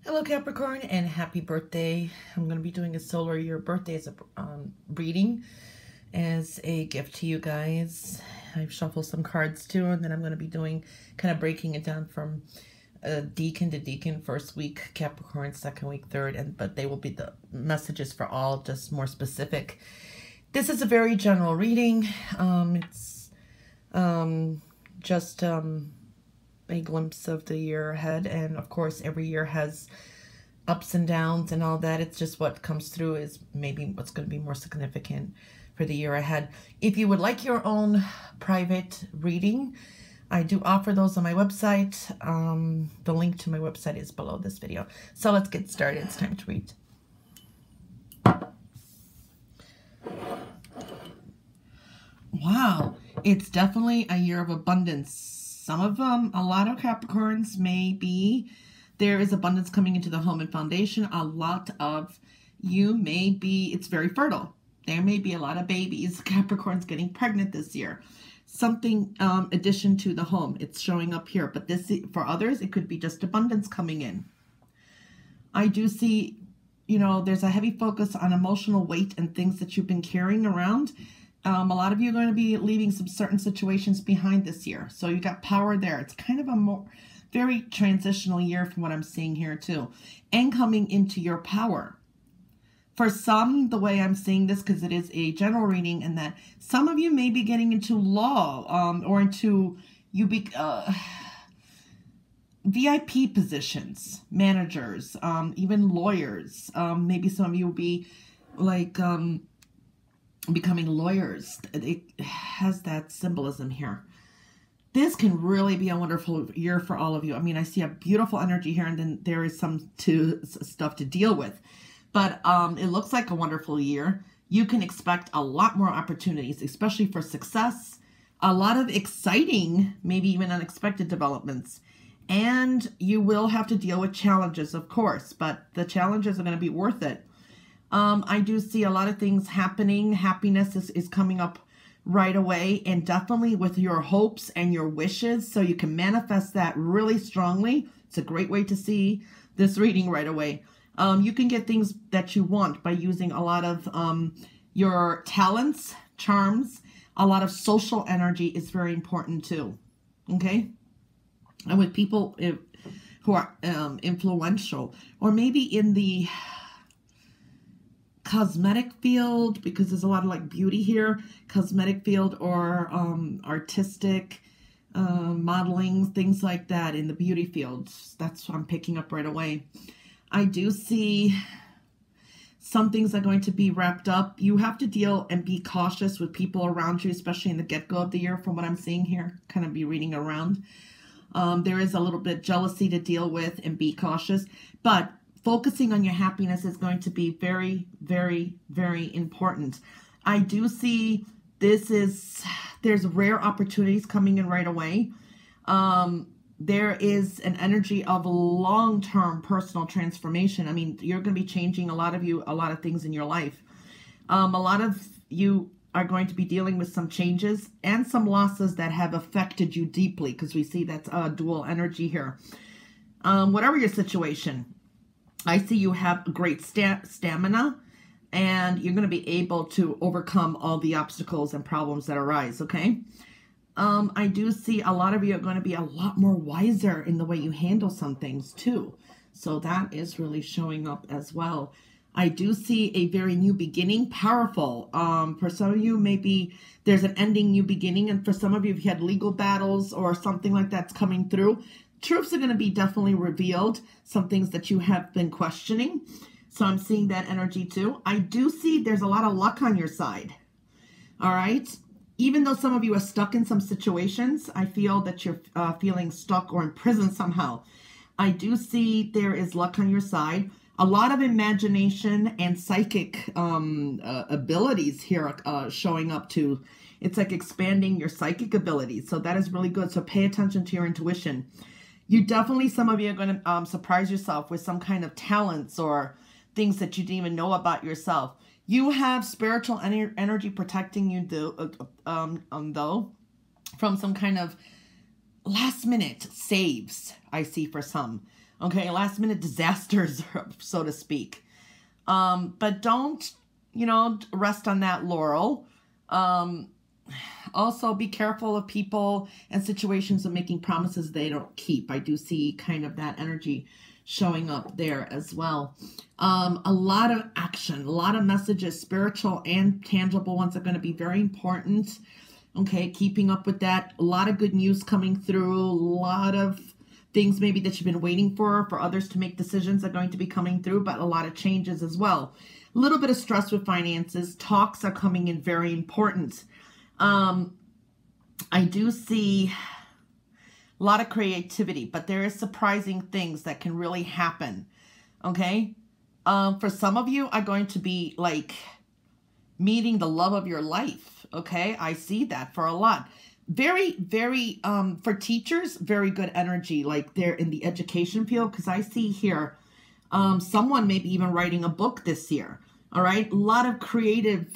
Hello Capricorn and happy birthday. I'm going to be doing a solar year birthday as a reading as a gift to you guys. I've shuffled some cards too, and then I'm going to be doing kind of breaking it down from Decan to Decan, first week Capricorn, second week, third, but they will be the messages for all, just more specific. This is a very general reading. It's just a glimpse of the year ahead, and of course every year has ups and downs and all that. It's just what comes through is maybe what's going to be more significant for the year ahead. If you would like your own private reading, I do offer those on my website. The link to my website is below this video. So let's get started. It's time to read. Wow, it's definitely a year of abundance. Some of them, a lot of Capricorns may be, there is abundance coming into the home and foundation. A lot of you may be, it's very fertile. There may be a lot of babies, Capricorns getting pregnant this year. Something addition to the home, it's showing up here. But this, for others, it could be just abundance coming in. I do see, you know, there's a heavy focus on emotional weight and things that you've been carrying around. A lot of you are going to be leaving some certain situations behind this year. So you got power there. It's kind of a very transitional year from what I'm seeing here too. And coming into your power. For some, the way I'm seeing this, because it is a general reading, and that some of you may be getting into law or into VIP positions, managers, even lawyers. Maybe some of you will be like becoming lawyers. It has that symbolism here. This can really be a wonderful year for all of you. I mean, I see a beautiful energy here, and then there is some stuff to deal with. But it looks like a wonderful year. You can expect a lot more opportunities, especially for success. A lot of exciting, maybe even unexpected developments. And you will have to deal with challenges, of course, but the challenges are going to be worth it. I do see a lot of things happening. Happiness is coming up right away, and definitely with your hopes and your wishes, so you can manifest that really strongly. It's a great way to see this reading right away. You can get things that you want by using a lot of your talents, charms. A lot of social energy is very important too, okay? And with people who are influential, or maybe in the cosmetic field, because there's a lot of like beauty here, cosmetic field, or artistic modeling, things like that in the beauty field. That's what I'm picking up right away. I do see some things are going to be wrapped up. You have to deal and be cautious with people around you, especially in the get-go of the year, from what I'm seeing here. Kind of be reading around. There is a little bit jealousy to deal with, and be cautious. But focusing on your happiness is going to be very, very, very important. I do see there's rare opportunities coming in right away. There is an energy of long-term personal transformation. I mean, you're going to be changing, a lot of things in your life. A lot of you are going to be dealing with some changes and some losses that have affected you deeply, because we see that's a dual energy here. Whatever your situation, I see you have great stamina, and you're going to be able to overcome all the obstacles and problems that arise, okay? I do see a lot of you are going to be a lot more wiser in the way you handle some things too. So that is really showing up as well. I do see a very new beginning, powerful. For some of you, maybe there's an ending, new beginning. And for some of you, if you had legal battles or something like that's coming through, truths are going to be definitely revealed, some things that you have been questioning. So I'm seeing that energy too. I do see there's a lot of luck on your side. All right. Even though some of you are stuck in some situations, I feel that you're feeling stuck or in prison somehow. I do see there is luck on your side. A lot of imagination and psychic abilities here showing up too. It's like expanding your psychic abilities. So that is really good. So pay attention to your intuition. You definitely, some of you are going to surprise yourself with some kind of talents or things that you didn't even know about yourself. You have spiritual energy protecting you though, from some kind of last minute saves, I see for some. Okay, last minute disasters, so to speak. But don't, rest on that laurel. Also, be careful of people and situations of making promises they don't keep. I do see kind of that energy showing up there as well. A lot of action, a lot of messages, spiritual and tangible ones, are going to be very important. Okay, keeping up with that. A lot of good news coming through. A lot of things maybe that you've been waiting for others to make decisions are going to be coming through, but a lot of changes as well. A little bit of stress with finances. Talks are coming in very important. I do see a lot of creativity, but there is surprising things that can really happen. Okay. For some of you are going to be like meeting the love of your life. Okay. I see that for a lot. Very, very, for teachers, very good energy, like they're in the education field. Cause I see here, someone maybe even writing a book this year. All right. A lot of creative,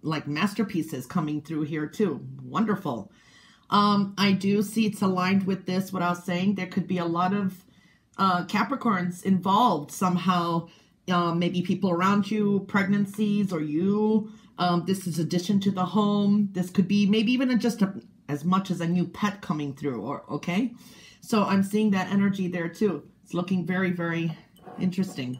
like masterpieces coming through here too. Wonderful. I do see it's aligned with this, what I was saying. There could be a lot of Capricorns involved somehow. Maybe people around you, pregnancies, or you. This is addition to the home. This could be maybe even just as much as a new pet coming through. Or okay. So I'm seeing that energy there too. It's looking very, very interesting.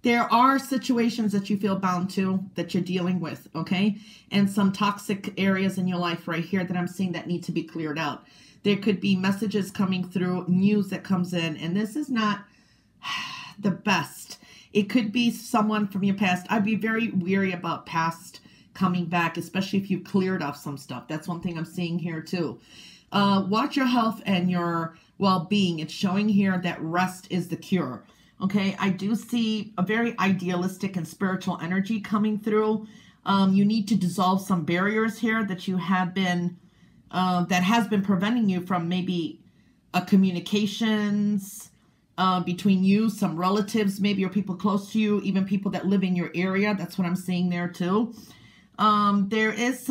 There are situations that you feel bound to, that you're dealing with, okay? And some toxic areas in your life right here that I'm seeing that need to be cleared out. There could be messages coming through, news that comes in, and this is not the best. It could be someone from your past. I'd be very weary about past coming back, especially if you cleared off some stuff. That's one thing I'm seeing here too. Watch your health and your well-being. It's showing here that rest is the cure. Okay, I do see a very idealistic and spiritual energy coming through. You need to dissolve some barriers here that you have been, that has been preventing you from maybe communications between you, some relatives, maybe, or people close to you, even people that live in your area. That's what I'm seeing there too. There's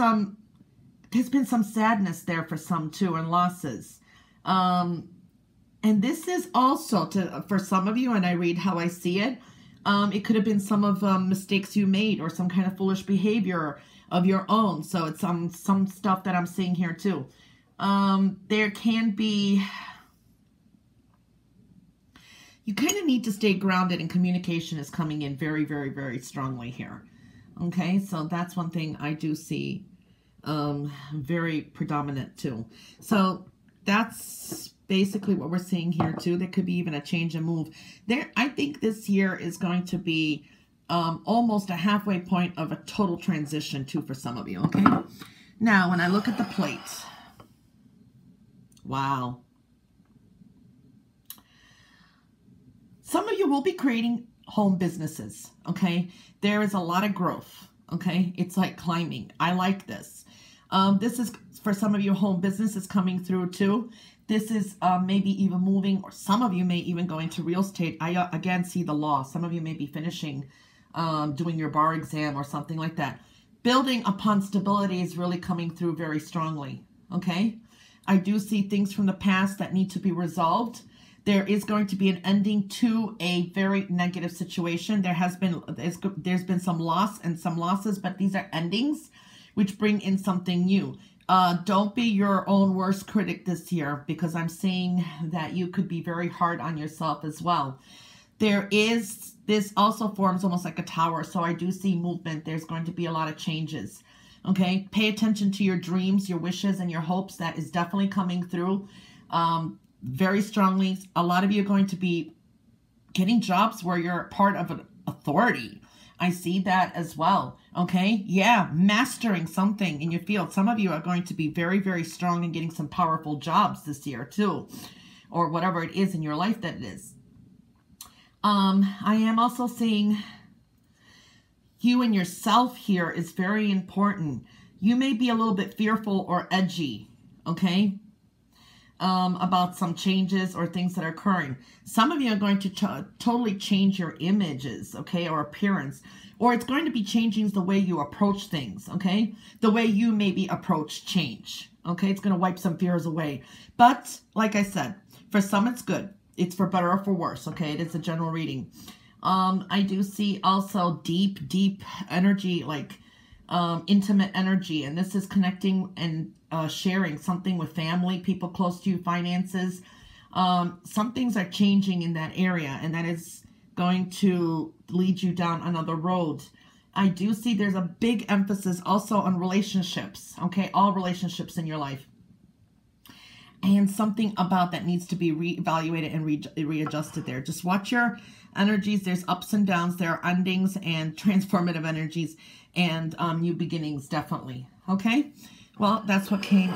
been some sadness there for some too, and losses. And this is also for some of you, and I read how I see it. It could have been some of mistakes you made or some kind of foolish behavior of your own. So it's some stuff that I'm seeing here too. There can be, you kind of need to stay grounded, and communication is coming in very, very, very strongly here. Okay, so that's one thing I do see very predominant too. So that's basically what we're seeing here too. There could be even a change and move there. I think this year is going to be almost a halfway point of a total transition too for some of you. Okay. Now, when I look at the plate, wow. Some of you will be creating home businesses. Okay. There is a lot of growth. Okay. It's like climbing. I like this. This is for some of you, home business is coming through too. This is maybe even moving, or some of you may even go into real estate. I again see the law. Some of you may be finishing doing your bar exam or something like that. Building upon stability is really coming through very strongly. Okay. I do see things from the past that need to be resolved. There is going to be an ending to a very negative situation. There's been some loss and some losses, but these are endings which bring in something new. Don't be your own worst critic this year, because I'm seeing that you could be very hard on yourself as well. This also forms almost like a tower. So I do see movement. There's going to be a lot of changes. Okay. Pay attention to your dreams, your wishes, and your hopes. That is definitely coming through very strongly. A lot of you are going to be getting jobs where you're part of an authority. I see that as well. Okay. Yeah. Mastering something in your field. Some of you are going to be very, very strong in getting some powerful jobs this year too, or whatever it is in your life that it is. I am also seeing you and yourself here is very important. You may be a little bit fearful or edgy. Okay. about some changes or things that are occurring. Some of you are going to totally change your images, okay, or appearance, or it's going to be changing the way you approach things, okay, the way you maybe approach change, okay. It's going to wipe some fears away. But like I said, for some it's good. It's for better or for worse, okay. It is a general reading. I do see also deep energy, like intimate energy, and this is connecting and sharing something with family, people close to you, finances. Some things are changing in that area, and that is going to lead you down another road. I do see there's a big emphasis also on relationships, okay, all relationships in your life. And something about that needs to be reevaluated and readjusted there. Just watch your energies. There's ups and downs. There are endings and transformative energies and new beginnings, definitely. Okay? Well, that's what came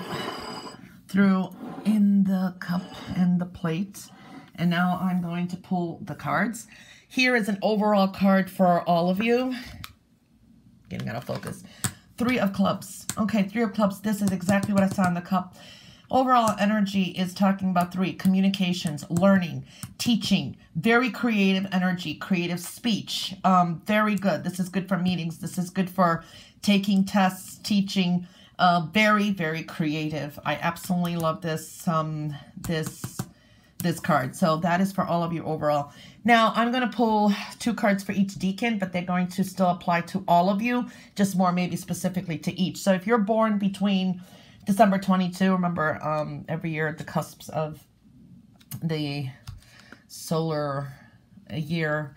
through in the cup and the plate. And now I'm going to pull the cards. Here is an overall card for all of you. Getting out of focus. 3 of Clubs. Okay, 3 of Clubs. This is exactly what I saw in the cup. Overall energy is talking about 3, communications, learning, teaching, very creative energy, creative speech. Very good. This is good for meetings. This is good for taking tests, teaching. Very creative. I absolutely love this, this card. So that is for all of you overall. Now I'm going to pull 2 cards for each decan, but they're going to still apply to all of you, just more maybe specifically to each. So if you're born between December 22, remember every year at the cusps of the solar year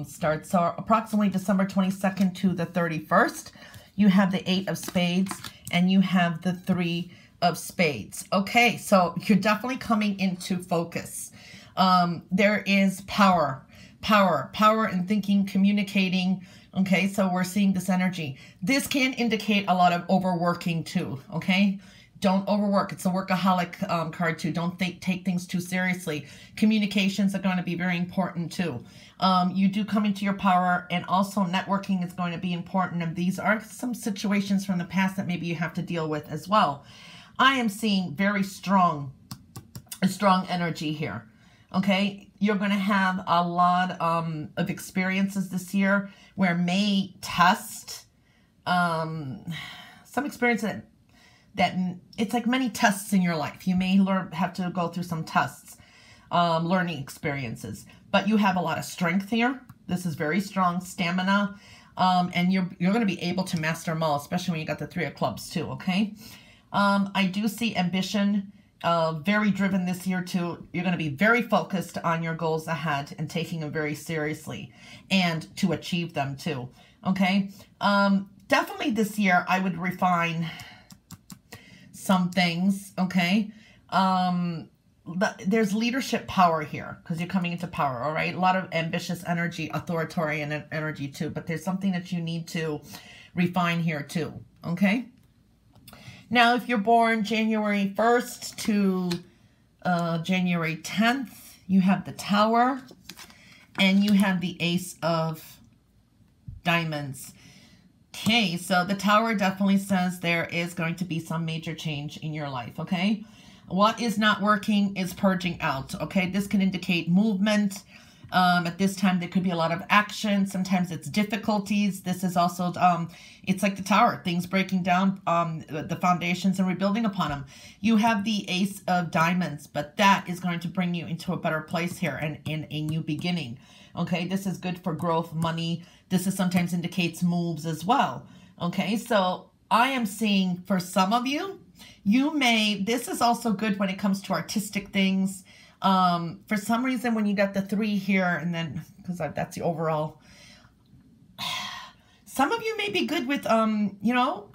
starts. So approximately December 22nd to the 31st, you have the 8 of Spades and you have the 3 of Spades. Okay, so you're definitely coming into focus. There is power in thinking, communicating. Okay, so we're seeing this energy. This can indicate a lot of overworking too, okay? Don't overwork. It's a workaholic card too. Don't take things too seriously. Communications are going to be very important too. You do come into your power, and also networking is going to be important. And these are some situations from the past that maybe you have to deal with as well. I am seeing very strong energy here. Okay, you're going to have a lot of experiences this year where may test some experience that it's like many tests in your life. You may have to go through some tests, learning experiences, but you have a lot of strength here. This is very strong stamina, and you're going to be able to master them all, especially when you got the 3 of Clubs too. Okay, I do see ambition. Very driven this year too. You're going to be very focused on your goals ahead and taking them very seriously and to achieve them too. Okay. Definitely this year I would refine some things. Okay. There's leadership power here because you're coming into power. All right. A lot of ambitious energy, authoritarian energy too, but there's something that you need to refine here too. Okay. Now, if you're born January 1st to January 10th, you have the Tower and you have the Ace of Diamonds. Okay, so the Tower definitely says there is going to be some major change in your life, okay? What is not working is purging out, okay? This can indicate movement. At this time, there could be a lot of action. Sometimes it's difficulties. This is also, it's like the Tower, things breaking down the foundations and rebuilding upon them. You have the Ace of Diamonds, but that is going to bring you into a better place here and in a new beginning. Okay, this is good for growth, money. This is sometimes indicates moves as well. Okay, so I am seeing for some of you, this is also good when it comes to artistic things. For some reason, when you got the 3 here, and then, because that's the overall, some of you may be good with, you know,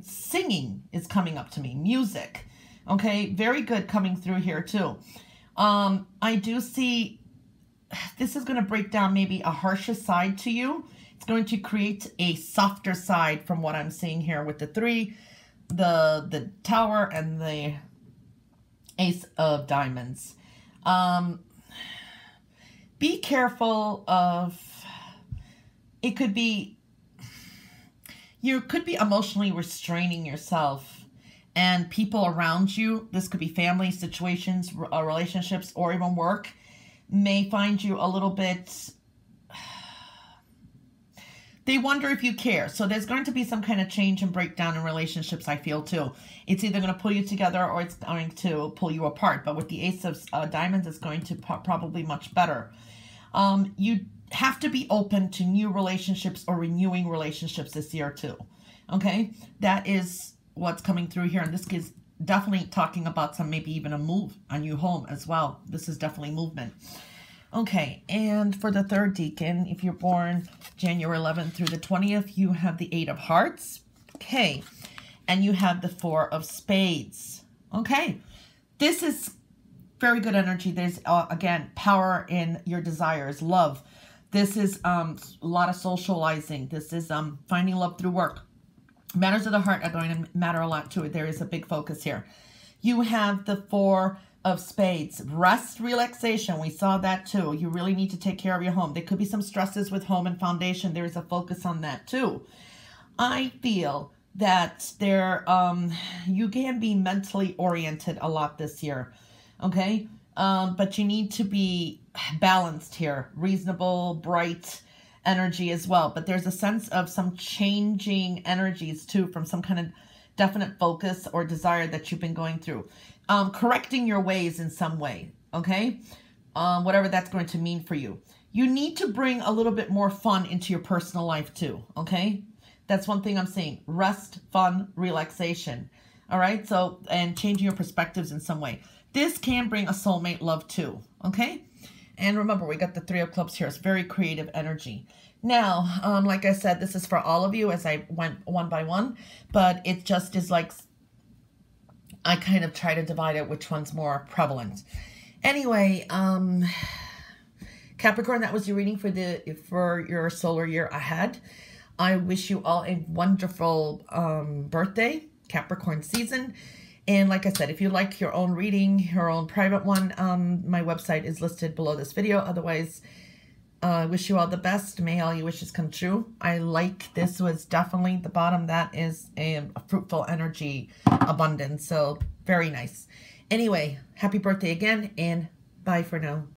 singing is coming up to me, music, okay, very good coming through here too. I do see, this is going to break down maybe a harsher side to you. It's going to create a softer side from what I'm seeing here with the 3, the Tower, and the Ace of Diamonds. Be careful of, it could be, you could be emotionally restraining yourself And people around you, this could be family situations, relationships, or even work, may find you a little bit, they wonder if you care. So there's going to be some kind of change and breakdown in relationships, I feel, too. It's either going to pull you together or it's going to pull you apart. But with the Ace of Diamonds, it's going to probably much better. You have to be open to new relationships or renewing relationships this year, too. Okay? That is what's coming through here. And this is definitely talking about some, maybe even a move, a new home as well. This is definitely movement. Okay, and for the third decan, if you're born January 11th through the 20th, you have the 8 of Hearts. Okay, and you have the 4 of Spades. Okay, this is very good energy. There's, again, power in your desires, love. This is a lot of socializing. This is finding love through work. Matters of the heart are going to matter a lot to it. There is a big focus here. You have the 4 of Spades. Rest, relaxation. We saw that too. You really need to take care of your home. There could be some stresses with home and foundation. There's a focus on that too. I feel that you can be mentally oriented a lot this year. Okay? But you need to be balanced here. Reasonable, bright energy as well. But there's a sense of some changing energies too from some kind of definite focus or desire that you've been going through. Correcting your ways in some way, okay? Whatever that's going to mean for you. You need to bring a little bit more fun into your personal life too, okay? That's one thing I'm saying. Rest, fun, relaxation, all right? So, and changing your perspectives in some way. This can bring a soulmate love too, okay? And remember, we got the 3 of Clubs here. It's very creative energy. Now, like I said, this is for all of you as I went one by one, but it just is like, I kind of try to divide it which one's more prevalent. Anyway, Capricorn, that was your reading for your solar year ahead. I wish you all a wonderful birthday, Capricorn season. And like I said, if you like your own reading, your own private one, my website is listed below this video. Otherwise, I wish you all the best. May all your wishes come true. I like this was definitely the bottom. That is a fruitful energy abundance. So very nice. Anyway, happy birthday again and bye for now.